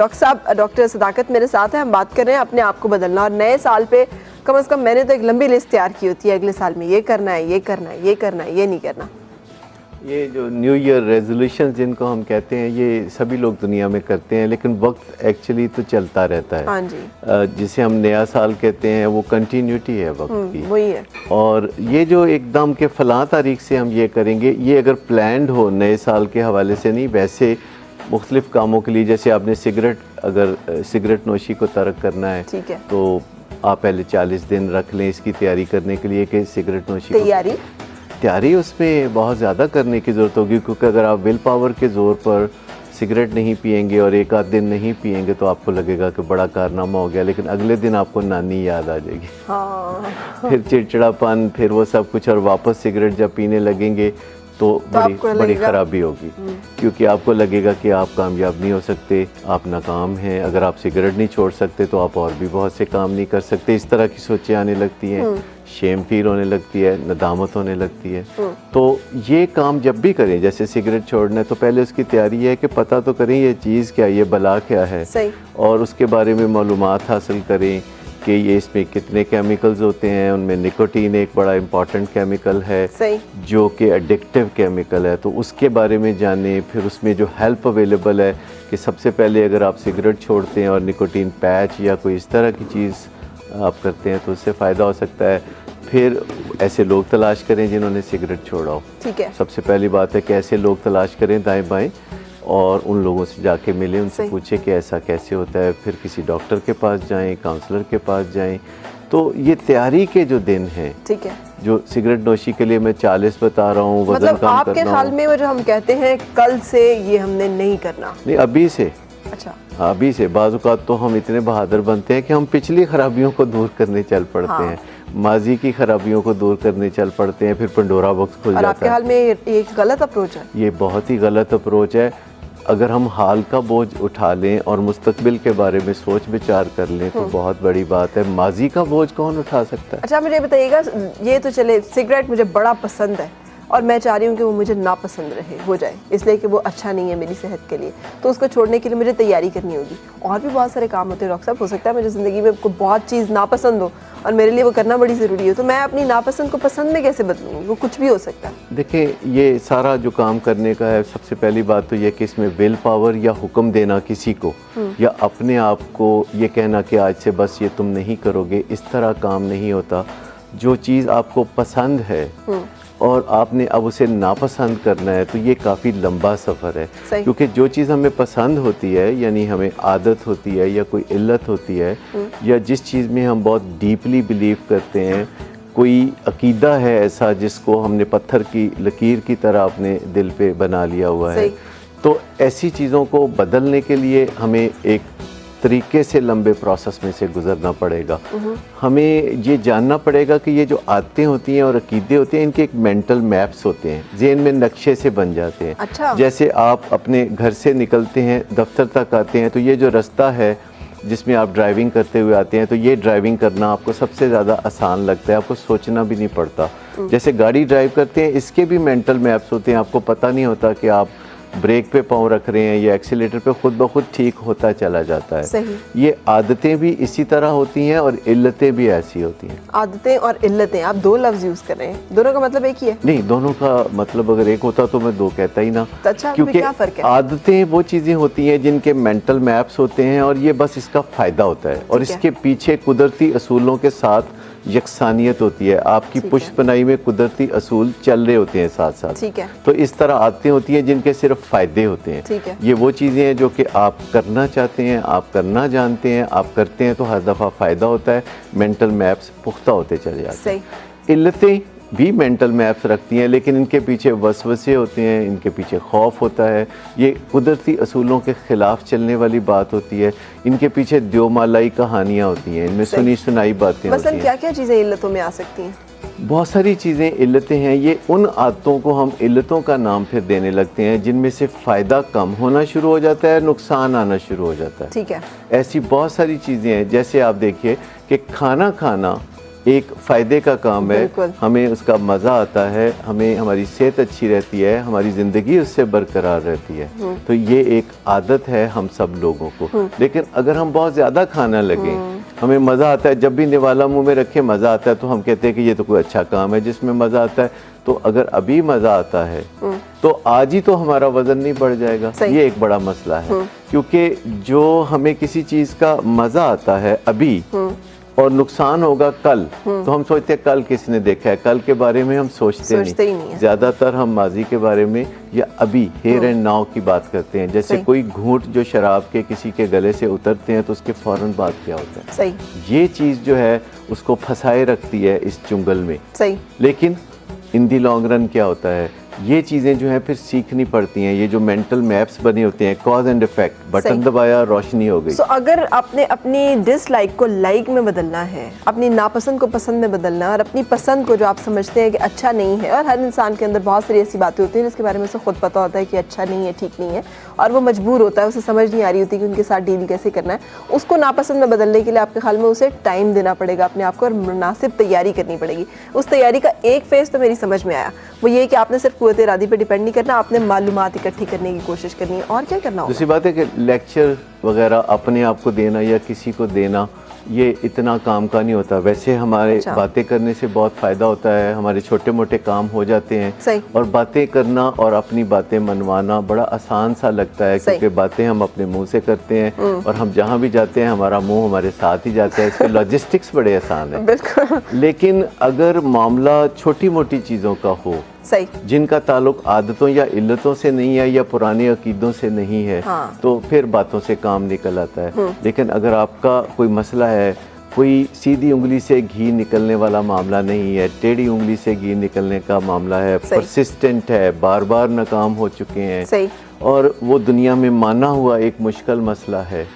Doctor साहब, doctor सदाकत मेरे साथ है। हम बात कर रहे हैं अपने आप को बदलना, और नए साल पे कम से कम मैंने तो एक लंबी लिस्ट तैयार की होती है, अगले साल में ये करना है, ये करना है, ये करना है, ये नहीं करना। ये जो न्यू ईयर रेजोल्यूशन जिनको हम कहते हैं, ये सभी लोग दुनिया में करते हैं, लेकिन वक्त एक्चुअली तो चलता रहता है। हाँ जी। जिसे हम नया साल कहते हैं वो कंटिन्यूटी है वक्त की, वही है। और ये जो एकदम के फलां तारीख से हम ये करेंगे, ये अगर प्लान्ड हो नए साल के हवाले से नहीं, वैसे मुख्तलिफ कामों के लिए, जैसे आपने अगर सिगरेट नोशी को तर्क करना है, ठीक है, तो आप पहले 40 दिन रख लें इसकी तैयारी करने के लिए कि सिगरेट नोशी तैयारी उसमें बहुत ज़्यादा करने की ज़रूरत होगी, क्योंकि अगर आप विल पावर के ज़ोर पर सिगरेट नहीं पिएंगे और एक आध दिन नहीं पिएंगे तो आपको लगेगा कि बड़ा कारनामा हो गया, लेकिन अगले दिन आपको नानी याद आ जाएगी। हाँ। फिर चिड़चिड़ापन, फिर वो सब कुछ, और वापस सिगरेट जब पीने लगेंगे तो बड़ी ख़राबी होगी, क्योंकि आपको लगेगा कि आप कामयाब नहीं हो सकते, आप नाकाम हैं। अगर आप सिगरेट नहीं छोड़ सकते तो आप और भी बहुत से काम नहीं कर सकते। इस तरह की सोचें आने लगती हैं, शेम फील होने लगती है, नदामत होने लगती है। तो ये काम जब भी करें, जैसे सिगरेट छोड़ना है, तो पहले उसकी तैयारी है कि पता तो करें ये चीज़ क्या, ये बला क्या है, और उसके बारे में मालूमात हासिल करें कि ये इसमें कितने केमिकल्स होते हैं। उनमें निकोटीन एक बड़ा इम्पॉर्टेंट केमिकल है जो कि एडिक्टिव केमिकल है, तो उसके बारे में जानें। फिर उसमें जो हेल्प अवेलेबल है कि सबसे पहले अगर आप सिगरेट छोड़ते हैं और निकोटीन पैच या कोई इस तरह की चीज़ आप करते हैं तो उससे फ़ायदा हो सकता है। फिर ऐसे लोग तलाश करें जिन्होंने सिगरेट छोड़ा हो। ठीक है, सबसे पहली बात है कि ऐसे लोग तलाश करें दाएं बाएं, और उन लोगों से जाके मिलें, उनसे पूछें कि ऐसा कैसे होता है। फिर किसी डॉक्टर के पास जाएं, काउंसलर के पास जाएं। तो ये तैयारी के जो दिन हैं, ठीक है, जो सिगरेट नोशी के लिए मैं 40 बता रहा हूँ, वजन कम आपके ख्याल में वो जो हम कहते हैं कल से ये हमने नहीं करना, नहीं अभी से। अच्छा, हाँ अभी से। बाज़ औक़ात तो हम इतने बहादुर बनते हैं कि हम पिछली खराबियों को दूर करने चल पड़ते हैं, माजी की खराबियों को दूर करने चल पड़ते हैं, फिर पंडोरा बॉक्स खुल जाता है। आपके हाल में ये गलत अप्रोच है? ये बहुत ही गलत अप्रोच है। अगर हम हाल का बोझ उठा लें और मुस्तकबिल के बारे में सोच विचार कर लें तो बहुत बड़ी बात है। माजी का बोझ कौन उठा सकता है? अच्छा मुझे बताइएगा, ये तो चले सिगरेट मुझे बड़ा पसंद है और मैं चाह रही हूँ कि वो मुझे नापसंद हो जाए, इसलिए कि वो अच्छा नहीं है मेरी सेहत के लिए, तो उसको छोड़ने के लिए मुझे तैयारी करनी होगी। और भी बहुत सारे काम होते हैं डॉक्टर साहब, हो सकता है मुझे ज़िंदगी में कोई बहुत चीज़ नापसंद हो और मेरे लिए वो करना बड़ी ज़रूरी हो, तो मैं अपनी नापसंद को पसंद में कैसे बदलूँगी? वो कुछ भी हो सकता है। देखिए, ये सारा जो काम करने का है, सबसे पहली बात तो ये कि इसमें विल पावर या हुक्म देना किसी को या अपने आप को ये कहना कि आज से बस ये तुम नहीं करोगे, इस तरह काम नहीं होता। जो चीज़ आपको पसंद है और आपने अब उसे नापसंद करना है, तो ये काफ़ी लंबा सफ़र है, क्योंकि जो चीज़ हमें पसंद होती है, यानी हमें आदत होती है या कोई इल्लत होती है या जिस चीज़ में हम बहुत डीपली बिलीव करते हैं, कोई अकीदा है ऐसा जिसको हमने पत्थर की लकीर की तरह अपने दिल पे बना लिया हुआ है, तो ऐसी चीज़ों को बदलने के लिए हमें एक तरीके से लंबे प्रोसेस में से गुजरना पड़ेगा। हमें ये जानना पड़ेगा कि ये जो आदतें होती हैं और अकीदे होते हैं, इनके एक मेंटल मैप्स होते हैं, ज़हन में नक्शे से बन जाते हैं। अच्छा। जैसे आप अपने घर से निकलते हैं, दफ्तर तक आते हैं, तो ये जो रास्ता है जिसमें आप ड्राइविंग करते हुए आते हैं, तो ये ड्राइविंग करना आपको सबसे ज़्यादा आसान लगता है, आपको सोचना भी नहीं पड़ता। जैसे गाड़ी ड्राइव करते हैं, इसके भी मेंटल मैप्स होते हैं, आपको पता नहीं होता कि आप ब्रेक पे पाँव रख रहे हैं या एक्सीलेटर पे, खुद ब खुद ठीक होता चला जाता है। सही। ये आदतें भी इसी तरह होती हैं और इल्लतें भी ऐसी होती हैं। आदतें और इल्लतें, आप दो लफ्ज़ यूज़ कर रहे हैं, दोनों का मतलब एक ही है? नहीं, दोनों का मतलब अगर एक होता तो मैं दो कहता ही ना। अच्छा, क्योंकि क्या फ़र्क है? आदतें वो चीज़ें होती हैं जिनके मेंटल मैप्स होते हैं और ये बस इसका फ़ायदा होता है, और इसके पीछे कुदरती असूलों के साथ यकसानियत होती है। आपकी पुष्पनाई में कुदरती असूल चल रहे होते हैं साथ साथ। ठीक है। तो इस तरह आदतें होती हैं जिनके सिर्फ फ़ायदे होते हैं। ठीक है। ये वो चीज़ें हैं जो कि आप करना चाहते हैं, आप करना जानते हैं, आप करते हैं तो हर दफ़ा फ़ायदा होता है, मेंटल मैप्स पुख्ता होते चले जाते हैं। इल्लतें भी मेंटल मैप्स रखती हैं, लेकिन इनके पीछे वसवसे होते हैं, इनके पीछे खौफ होता है, ये कुदरती असूलों के ख़िलाफ़ चलने वाली बात होती है, इनके पीछे द्योमालाई कहानियाँ होती हैं, इनमें सुनी सुनाई बातें होती हैं। क्या क्या चीज़ें इल्लतों में आ सकती हैं? बहुत सारी चीज़ें इल्लतें हैं। ये उन आदतों को हम इल्लतों का नाम फिर देने लगते हैं जिनमें से फ़ायदा कम होना शुरू हो जाता है, नुकसान आना शुरू हो जाता है। ठीक है। ऐसी बहुत सारी चीज़ें हैं, जैसे आप देखिए कि खाना खाना एक फ़ायदे का काम है, बिल्कुल। हमें उसका मज़ा आता है, हमें हमारी सेहत अच्छी रहती है, हमारी ज़िंदगी उससे बरकरार रहती है। तो ये एक आदत है हम सब लोगों को। लेकिन अगर हम बहुत ज़्यादा खाना लगें, हमें मज़ा आता है, जब भी निवाला मुंह में रखे मज़ा आता है, तो हम कहते हैं कि ये तो कोई अच्छा काम है जिसमें मज़ा आता है। तो अगर अभी मज़ा आता है तो आज ही तो हमारा वज़न नहीं बढ़ जाएगा। ये एक बड़ा मसला है, क्योंकि जो हमें किसी चीज़ का मज़ा आता है अभी और नुकसान होगा कल, तो हम सोचते हैं कल किसने देखा है, कल के बारे में हम सोचते ही नहीं है। ज़्यादातर हम माजी के बारे में या अभी हेयर एंड नाउ की बात करते हैं। जैसे कोई घूंट जो शराब के किसी के गले से उतरते हैं तो उसके फ़ौरन बाद क्या होता है। सही। ये चीज़ जो है उसको फंसाए रखती है इस चुंगल में। सही। लेकिन इन दी लॉन्ग रन क्या होता है, ये चीज़ें जो हैं फिर सीखनी पड़ती हैं। ये जो मेंटल मैप्स बने होते हैं, कॉज एंड इफेक्ट, बटन दबाया रोशनी हो गई। अगर आपने अपनी डिसलाइक को लाइक में बदलना है, अपनी नापसंद को पसंद में बदलना है, और अपनी पसंद को जो आप समझते हैं कि अच्छा नहीं है, और हर इंसान के अंदर बहुत सारी ऐसी बातें होती हैं जिसके बारे में उसे खुद पता होता है कि अच्छा नहीं है, ठीक नहीं है, और वो मजबूर होता है, उसे समझ नहीं आ रही होती कि उनके साथ डील कैसे करना है, उसको नापसंद में बदलने के लिए आपके ख्याल में उसे टाइम देना पड़ेगा अपने आप को, और मुनासिब तैयारी करनी पड़ेगी। उस तैयारी का एक फेज़ तो मेरी समझ में आया, वो ये कि आपने सिर्फ कुव्वत इरादी पर डिपेंड नहीं करना, आपने मालूमात इकट्ठी करने की कोशिश करनी है। और क्या करना होगा? दूसरी बात है कि लेक्चर वगैरह अपने आप को देना या किसी को देना, ये इतना काम का नहीं होता। वैसे हमारे बातें करने से बहुत फ़ायदा होता है, हमारे छोटे मोटे काम हो जाते हैं, और बातें करना और अपनी बातें मनवाना बड़ा आसान सा लगता है, क्योंकि बातें हम अपने मुंह से करते हैं और हम जहाँ भी जाते हैं हमारा मुंह हमारे साथ ही जाता है। इसके लॉजिस्टिक्स बड़े आसान है। बिल्कुल। लेकिन अगर मामला छोटी मोटी चीज़ों का हो, सही, जिनका ताल्लुक आदतों या इल्लतों से नहीं है या पुराने अकीदों से नहीं है, तो फिर बातों से काम निकल आता है। लेकिन अगर आपका कोई मसला है, कोई सीधी उंगली से घी निकलने वाला मामला नहीं है, टेढ़ी उंगली से घी निकलने का मामला है, परसिस्टेंट है, बार बार नाकाम हो चुके हैं, और वो दुनिया में माना हुआ एक मुश्किल मसला है,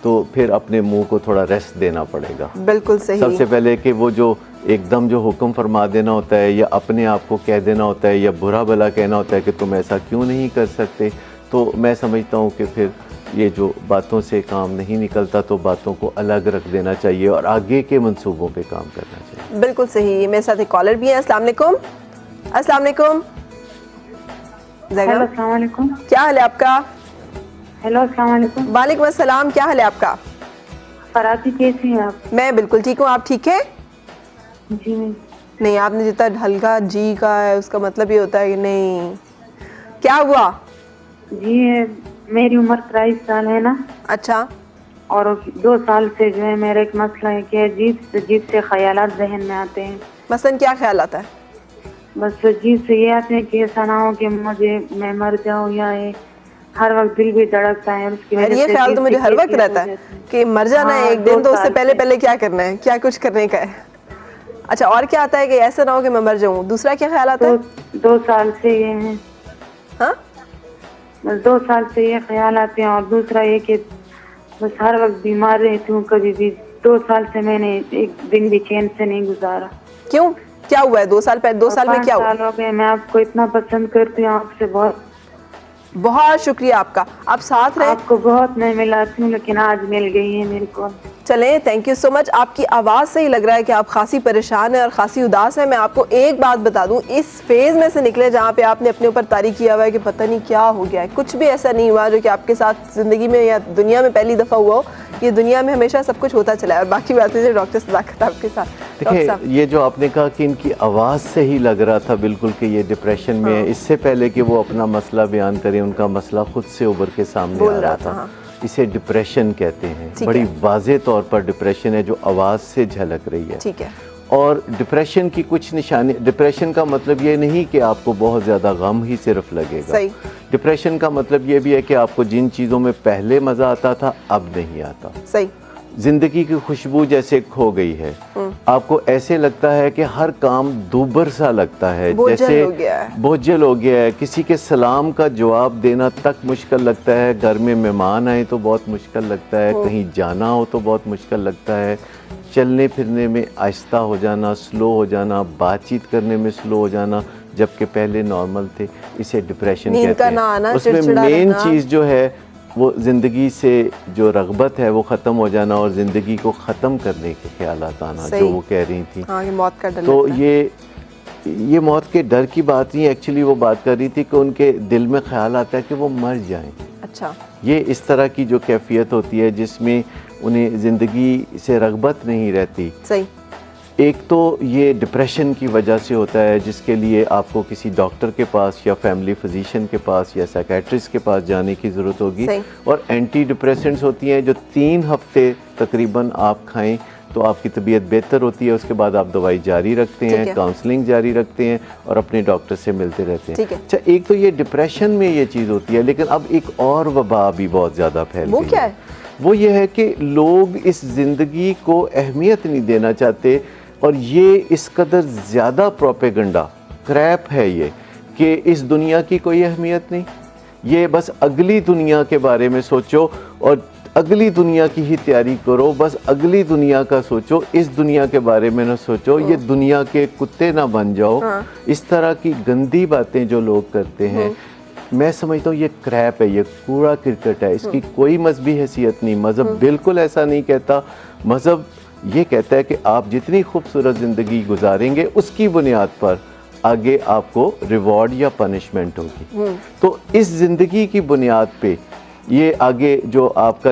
तो फिर अपने मुंह को थोड़ा रेस्ट देना पड़ेगा। बिल्कुल सही। सबसे पहले कि वो जो एकदम जो हुक्म फरमा देना होता है, या अपने आप को कह देना होता है, या बुरा भला कहना होता है कि तुम ऐसा क्यों नहीं कर सकते, तो मैं समझता हूँ कि फिर ये जो बातों से काम नहीं निकलता, तो बातों को अलग रख देना चाहिए और आगे के मंसूबों पे काम करना चाहिए। बिल्कुल सही। मेरे साथ एक कॉलर भी है। अस्सलाम वालेकुम। अस्सलाम वालेकुम। हेलो, अस्सलाम वालेकुम। क्या हाल है आपका? हेलो, अस्सलाम वालेकुम। वालेकुम अस्सलाम। क्या हाल है आपका? फराती, कैसी हैं आप? मैं बिल्कुल ठीक हूँ, आप ठीक हैं? जी नहीं, आपने जितना हल्का जी का है उसका मतलब ये होता है कि नहीं। क्या हुआ? जी, मेरी उम्र 23 साल है ना। अच्छा। और 2 साल से जो है मेरा एक मसला है कि अजीब से ख्यालात जहन में आते हैं। मसलन क्या ख्याल आता है? बस अजीब से ये आते हैं कि ऐसा ना हो कि मैं मर जाऊँ, या हर वक्त दिल भी धड़कता है। उसकी वजह से ये ख्याल तो मुझे हर वक्त रहता है कि मर जाना है एक दिन, तो उससे पहले पहले क्या करना है, क्या कुछ करने का है। अच्छा, और क्या आता है कि ऐसा ना हो कि मैं मर जाऊँ? दूसरा क्या ख्याल आता है? 2 साल से ये है। हाँ, बस 2 साल से ये ख्याल आते हैं। और दूसरा ये कि बस हर वक्त बीमार रहती हूँ। कभी भी 2 साल से मैंने एक दिन भी चैन से नहीं गुजारा। क्यों? क्या हुआ है? 2 साल पहले, 2 साल में क्या हुआ? 5 साल हो गए। मैं आपको इतना पसंद करती हूँ, आपसे बहुत बहुत शुक्रिया आपका। आप साथ रहे। आपको बहुत मैं मिलाती हूँ, लेकिन आज मिल गई है मेरे को। चलें, थैंक यू सो मच। आपकी आवाज़ से ही लग रहा है कि आप खासी परेशान हैं और खासी उदास हैं। मैं आपको एक बात बता दूं, इस फेज़ में से निकले जहाँ पे आपने अपने ऊपर तारी किया हुआ है कि पता नहीं क्या हो गया है, कुछ भी ऐसा नहीं हुआ जो कि आपके साथ ज़िंदगी में या दुनिया में पहली दफ़ा हुआ हो। ये दुनिया में हमेशा सब कुछ होता चला है, और बाकी बातें जो डॉक्टर सदाकत आपके साथ। देखिए, ये जो आपने कहा कि इनकी आवाज़ से ही लग रहा था बिल्कुल कि ये डिप्रेशन में है, इससे पहले कि वो अपना मसला बयान करें, उनका मसला खुद से उभर के सामने आ रहा था। इसे डिप्रेशन कहते हैं। बड़ी वाज़े तौर पर डिप्रेशन है जो आवाज़ से झलक रही है। ठीक है। और डिप्रेशन की कुछ निशानी, डिप्रेशन का मतलब ये नहीं कि आपको बहुत ज़्यादा गम ही सिर्फ लगेगा। सही। डिप्रेशन का मतलब ये भी है कि आपको जिन चीज़ों में पहले मज़ा आता था अब नहीं आता। सही। जिंदगी की खुशबू जैसे खो गई है, आपको ऐसे लगता है कि हर काम दूबर सा लगता है, जैसे बोझल हो गया है। किसी के सलाम का जवाब देना तक मुश्किल लगता है, घर में मेहमान आए तो बहुत मुश्किल लगता है, कहीं जाना हो तो बहुत मुश्किल लगता है, चलने फिरने में आहिस्ता हो जाना, स्लो हो जाना, बातचीत करने में स्लो हो जाना, जबकि पहले नॉर्मल थे। इसे डिप्रेशन कहते हैं। उसमें मेन चीज़ जो है वो ज़िंदगी से जो रग़बत है वो ख़त्म हो जाना और ज़िंदगी को ख़त्म करने के ख्यालात आना, जो वो कह रही थी। हाँ, ये मौत का डर तो लगता है। ये मौत के डर की बात नहीं, एक्चुअली वो बात कर रही थी कि उनके दिल में ख्याल आता है कि वो मर जाएं। अच्छा। ये इस तरह की जो कैफियत होती है जिसमें उन्हें ज़िंदगी से रग़बत नहीं रहती। सही। एक तो ये डिप्रेशन की वजह से होता है, जिसके लिए आपको किसी डॉक्टर के पास या फैमिली फिजिशियन के पास या साइकेट्रिस्ट के पास जाने की ज़रूरत होगी। और एंटी डिप्रेसेंट्स होती हैं जो 3 हफ्ते तकरीबन आप खाएं तो आपकी तबीयत बेहतर होती है। उसके बाद आप दवाई जारी रखते हैं, काउंसलिंग जारी रखते हैं और अपने डॉक्टर से मिलते रहते हैं। अच्छा, एक तो ये डिप्रेशन में ये चीज़ होती है, लेकिन अब एक और वबा भी बहुत ज़्यादा फैल गई है। वो क्या है? वो ये है कि लोग इस ज़िंदगी को अहमियत नहीं देना चाहते और ये इस कदर ज़्यादा प्रोपेगेंडा क्रैप है ये कि इस दुनिया की कोई अहमियत नहीं, ये बस अगली दुनिया के बारे में सोचो और अगली दुनिया की ही तैयारी करो, बस अगली दुनिया का सोचो, इस दुनिया के बारे में ना सोचो, ये दुनिया के कुत्ते ना बन जाओ। इस तरह की गंदी बातें जो लोग करते हैं, मैं समझता हूँ ये क्रैप है, ये कूड़ा क्रिकेट है, इसकी कोई मजहबी हैसियत नहीं। मज़हब बिल्कुल ऐसा नहीं कहता। मज़हब ये कहता है कि आप जितनी खूबसूरत ज़िंदगी गुजारेंगे उसकी बुनियाद पर आगे आपको रिवॉर्ड या पनिशमेंट होगी। तो इस ज़िंदगी की बुनियाद पे ये आगे जो आपका